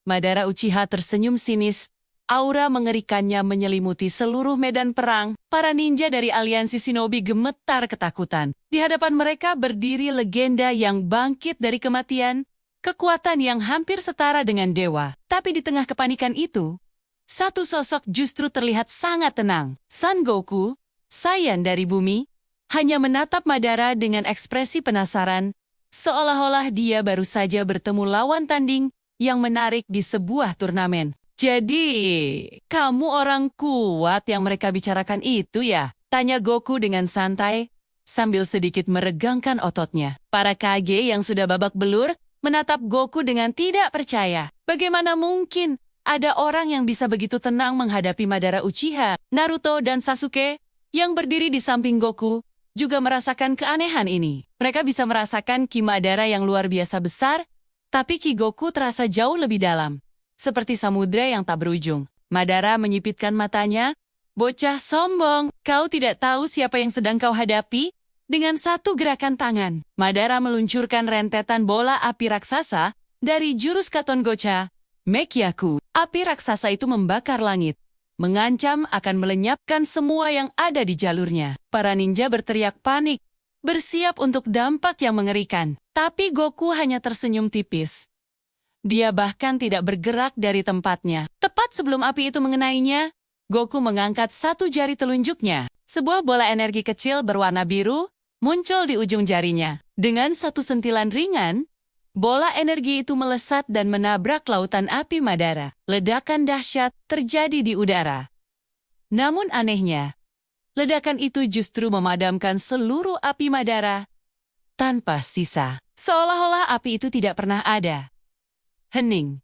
Madara Uchiha tersenyum sinis. Aura mengerikannya menyelimuti seluruh medan perang. Para ninja dari aliansi shinobi gemetar ketakutan. Di hadapan mereka berdiri legenda yang bangkit dari kematian, kekuatan yang hampir setara dengan dewa. Tapi di tengah kepanikan itu, satu sosok justru terlihat sangat tenang. Son Goku, Saiyan dari bumi, hanya menatap Madara dengan ekspresi penasaran, seolah-olah dia baru saja bertemu lawan tanding yang menarik di sebuah turnamen. Jadi, kamu orang kuat yang mereka bicarakan itu ya? Tanya Goku dengan santai, sambil sedikit meregangkan ototnya. Para Kage yang sudah babak belur, menatap Goku dengan tidak percaya. Bagaimana mungkin ada orang yang bisa begitu tenang menghadapi Madara Uchiha? Naruto dan Sasuke, yang berdiri di samping Goku, juga merasakan keanehan ini. Mereka bisa merasakan Ki Madara yang luar biasa besar, tapi Ki Goku terasa jauh lebih dalam. Seperti samudra yang tak berujung. Madara menyipitkan matanya. Bocah sombong, kau tidak tahu siapa yang sedang kau hadapi? Dengan satu gerakan tangan, Madara meluncurkan rentetan bola api raksasa dari jurus Katon Gocha, Mekyaku. Api raksasa itu membakar langit, mengancam akan melenyapkan semua yang ada di jalurnya. Para ninja berteriak panik, bersiap untuk dampak yang mengerikan. Tapi Goku hanya tersenyum tipis. Dia bahkan tidak bergerak dari tempatnya. Tepat sebelum api itu mengenainya, Goku mengangkat satu jari telunjuknya. Sebuah bola energi kecil berwarna biru muncul di ujung jarinya. Dengan satu sentilan ringan, bola energi itu melesat dan menabrak lautan api Madara. Ledakan dahsyat terjadi di udara. Namun anehnya, ledakan itu justru memadamkan seluruh api Madara tanpa sisa. Seolah-olah api itu tidak pernah ada. Hening.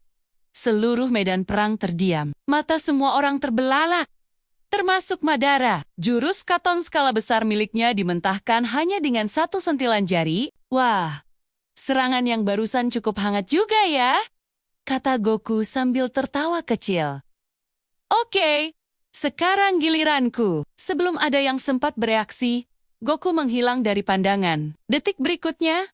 Seluruh medan perang terdiam. Mata semua orang terbelalak. Termasuk Madara. Jurus Katon skala besar miliknya dimentahkan hanya dengan satu sentilan jari. Wah, serangan yang barusan cukup hangat juga ya, kata Goku sambil tertawa kecil. Oke, sekarang giliranku. Sebelum ada yang sempat bereaksi, Goku menghilang dari pandangan. Detik berikutnya,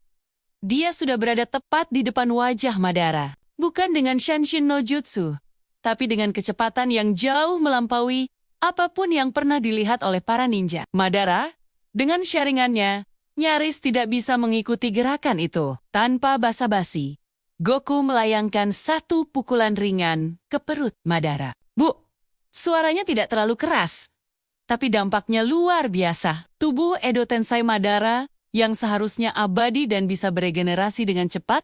dia sudah berada tepat di depan wajah Madara. Bukan dengan Shanshin no Jutsu, tapi dengan kecepatan yang jauh melampaui apapun yang pernah dilihat oleh para ninja. Madara, dengan sharingannya, nyaris tidak bisa mengikuti gerakan itu. Tanpa basa-basi, Goku melayangkan satu pukulan ringan ke perut Madara. Bu, suaranya tidak terlalu keras, tapi dampaknya luar biasa. Tubuh Edo Tensei Madara, yang seharusnya abadi dan bisa beregenerasi dengan cepat,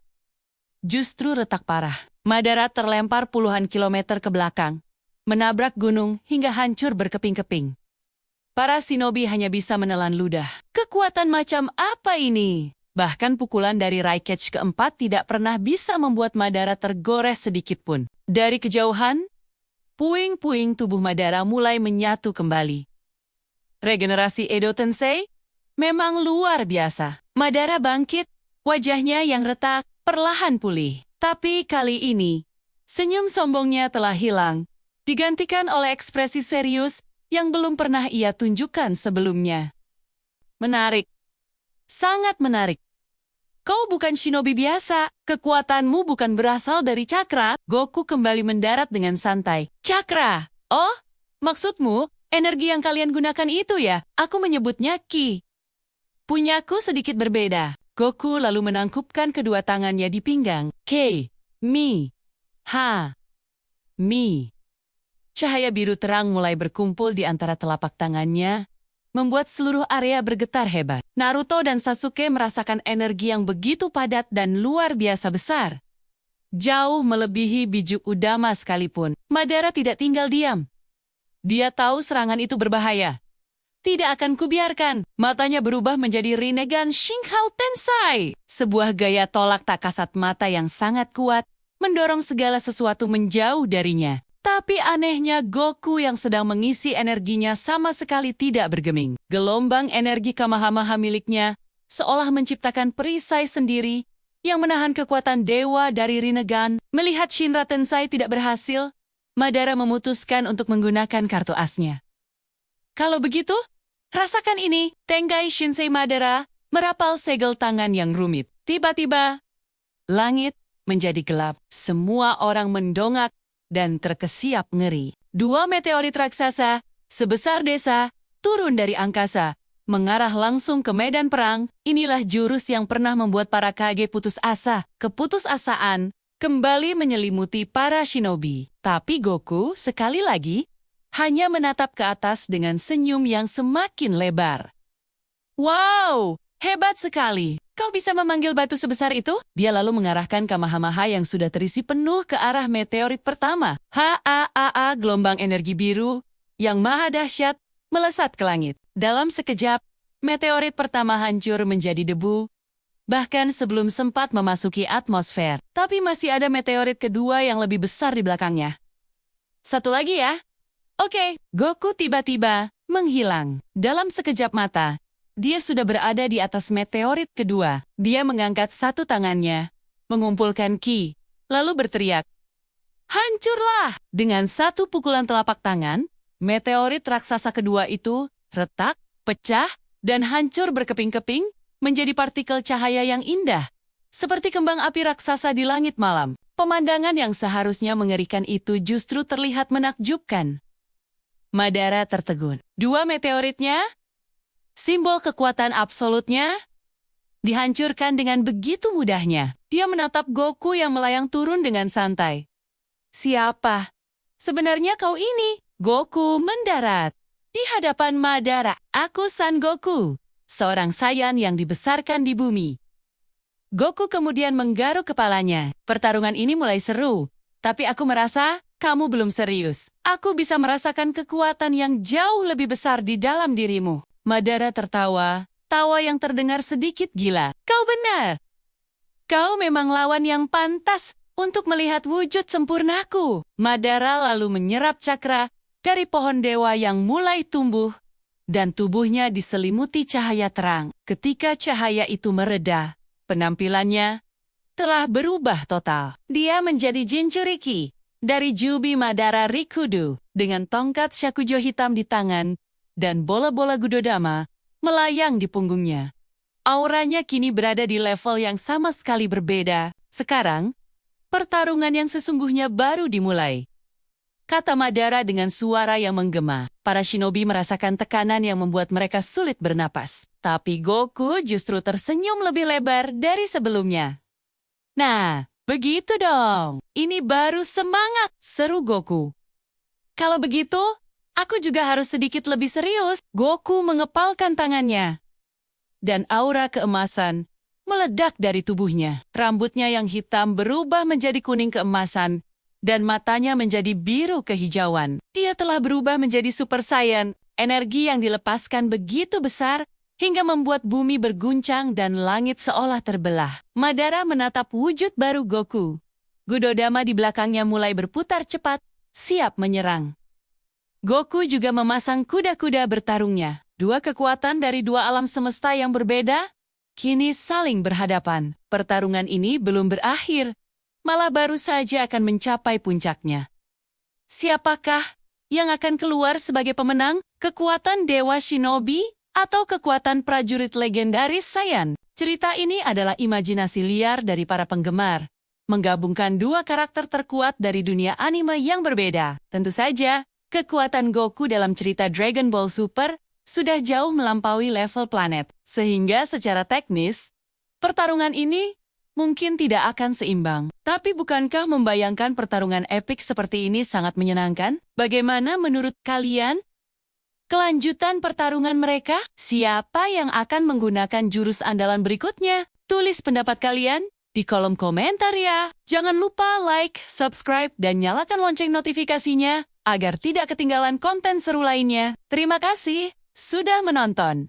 justru retak parah. Madara terlempar puluhan kilometer ke belakang, menabrak gunung hingga hancur berkeping-keping. Para shinobi hanya bisa menelan ludah. Kekuatan macam apa ini? Bahkan pukulan dari Raikage keempat tidak pernah bisa membuat Madara tergores sedikitpun. Dari kejauhan, puing-puing tubuh Madara mulai menyatu kembali. Regenerasi Edo Tensei memang luar biasa. Madara bangkit, wajahnya yang retak perlahan pulih. Tapi kali ini, senyum sombongnya telah hilang, digantikan oleh ekspresi serius yang belum pernah ia tunjukkan sebelumnya. Menarik. Sangat menarik. Kau bukan shinobi biasa, kekuatanmu bukan berasal dari cakra. Goku kembali mendarat dengan santai. Cakra? Oh, maksudmu, energi yang kalian gunakan itu ya? Aku menyebutnya ki. Punyaku sedikit berbeda. Goku lalu menangkupkan kedua tangannya di pinggang. K, Mi, Ha, Mi. Cahaya biru terang mulai berkumpul di antara telapak tangannya, membuat seluruh area bergetar hebat. Naruto dan Sasuke merasakan energi yang begitu padat dan luar biasa besar. Jauh melebihi biju Udama sekalipun. Madara tidak tinggal diam. Dia tahu serangan itu berbahaya. Tidak akan kubiarkan. Matanya berubah menjadi Rinnegan Shinhao Tensai. Sebuah gaya tolak tak kasat mata yang sangat kuat, mendorong segala sesuatu menjauh darinya. Tapi anehnya Goku yang sedang mengisi energinya sama sekali tidak bergeming. Gelombang energi Kamehameha miliknya seolah menciptakan perisai sendiri yang menahan kekuatan dewa dari Rinnegan. Melihat Shinra Tensai tidak berhasil, Madara memutuskan untuk menggunakan kartu asnya. Kalau begitu, rasakan ini. Tengai Shinsei Madara merapal segel tangan yang rumit. Tiba-tiba, langit menjadi gelap. Semua orang mendongak dan terkesiap ngeri. Dua meteorit raksasa sebesar desa turun dari angkasa, mengarah langsung ke medan perang. Inilah jurus yang pernah membuat para kage putus asa. Keputusasaan kembali menyelimuti para shinobi. Tapi Goku sekali lagi hanya menatap ke atas dengan senyum yang semakin lebar. Wow, hebat sekali. Kau bisa memanggil batu sebesar itu? Dia lalu mengarahkan Kamehameha yang sudah terisi penuh ke arah meteorit pertama. Gelombang energi biru yang maha dahsyat melesat ke langit. Dalam sekejap, meteorit pertama hancur menjadi debu, bahkan sebelum sempat memasuki atmosfer. Tapi masih ada meteorit kedua yang lebih besar di belakangnya. Satu lagi ya. Oke, Goku tiba-tiba menghilang. Dalam sekejap mata, dia sudah berada di atas meteorit kedua. Dia mengangkat satu tangannya, mengumpulkan ki, lalu berteriak, "Hancurlah!" Dengan satu pukulan telapak tangan, meteorit raksasa kedua itu retak, pecah, dan hancur berkeping-keping menjadi partikel cahaya yang indah, seperti kembang api raksasa di langit malam. Pemandangan yang seharusnya mengerikan itu justru terlihat menakjubkan. Madara tertegun. Dua meteoritnya, simbol kekuatan absolutnya, dihancurkan dengan begitu mudahnya. Dia menatap Goku yang melayang turun dengan santai. "Siapa sebenarnya kau ini?" Goku mendarat di hadapan Madara. "Aku Son Goku, seorang Saiyan yang dibesarkan di bumi." Goku kemudian menggaruk kepalanya. "Pertarungan ini mulai seru, tapi aku merasa kamu belum serius. Aku bisa merasakan kekuatan yang jauh lebih besar di dalam dirimu." Madara tertawa, tawa yang terdengar sedikit gila. "Kau benar. Kau memang lawan yang pantas untuk melihat wujud sempurnaku." Madara lalu menyerap cakra dari pohon dewa yang mulai tumbuh, dan tubuhnya diselimuti cahaya terang. Ketika cahaya itu mereda, penampilannya telah berubah total. Dia menjadi Jinchuriki dari Jubi Madara Rikudo, dengan tongkat Shakujo hitam di tangan dan bola-bola Gudodama melayang di punggungnya. Auranya kini berada di level yang sama sekali berbeda. Sekarang, pertarungan yang sesungguhnya baru dimulai, kata Madara dengan suara yang menggema. Para shinobi merasakan tekanan yang membuat mereka sulit bernapas. Tapi Goku justru tersenyum lebih lebar dari sebelumnya. "Nah, begitu dong. Ini baru semangat," seru Goku. "Kalau begitu, aku juga harus sedikit lebih serius." Goku mengepalkan tangannya, dan aura keemasan meledak dari tubuhnya. Rambutnya yang hitam berubah menjadi kuning keemasan, dan matanya menjadi biru kehijauan. Dia telah berubah menjadi Super Saiyan. Energi yang dilepaskan begitu besar hingga membuat bumi berguncang dan langit seolah terbelah. Madara menatap wujud baru Goku. Gudodama di belakangnya mulai berputar cepat, siap menyerang. Goku juga memasang kuda-kuda bertarungnya. Dua kekuatan dari dua alam semesta yang berbeda kini saling berhadapan. Pertarungan ini belum berakhir, malah baru saja akan mencapai puncaknya. Siapakah yang akan keluar sebagai pemenang? Kekuatan Dewa Shinobi atau kekuatan prajurit legendaris Saiyan? Cerita ini adalah imajinasi liar dari para penggemar, menggabungkan dua karakter terkuat dari dunia anime yang berbeda. Tentu saja, kekuatan Goku dalam cerita Dragon Ball Super sudah jauh melampaui level planet, sehingga secara teknis, pertarungan ini mungkin tidak akan seimbang. Tapi bukankah membayangkan pertarungan epik seperti ini sangat menyenangkan? Bagaimana menurut kalian kelanjutan pertarungan mereka? Siapa yang akan menggunakan jurus andalan berikutnya? Tulis pendapat kalian di kolom komentar ya. Jangan lupa like, subscribe, dan nyalakan lonceng notifikasinya agar tidak ketinggalan konten seru lainnya. Terima kasih sudah menonton.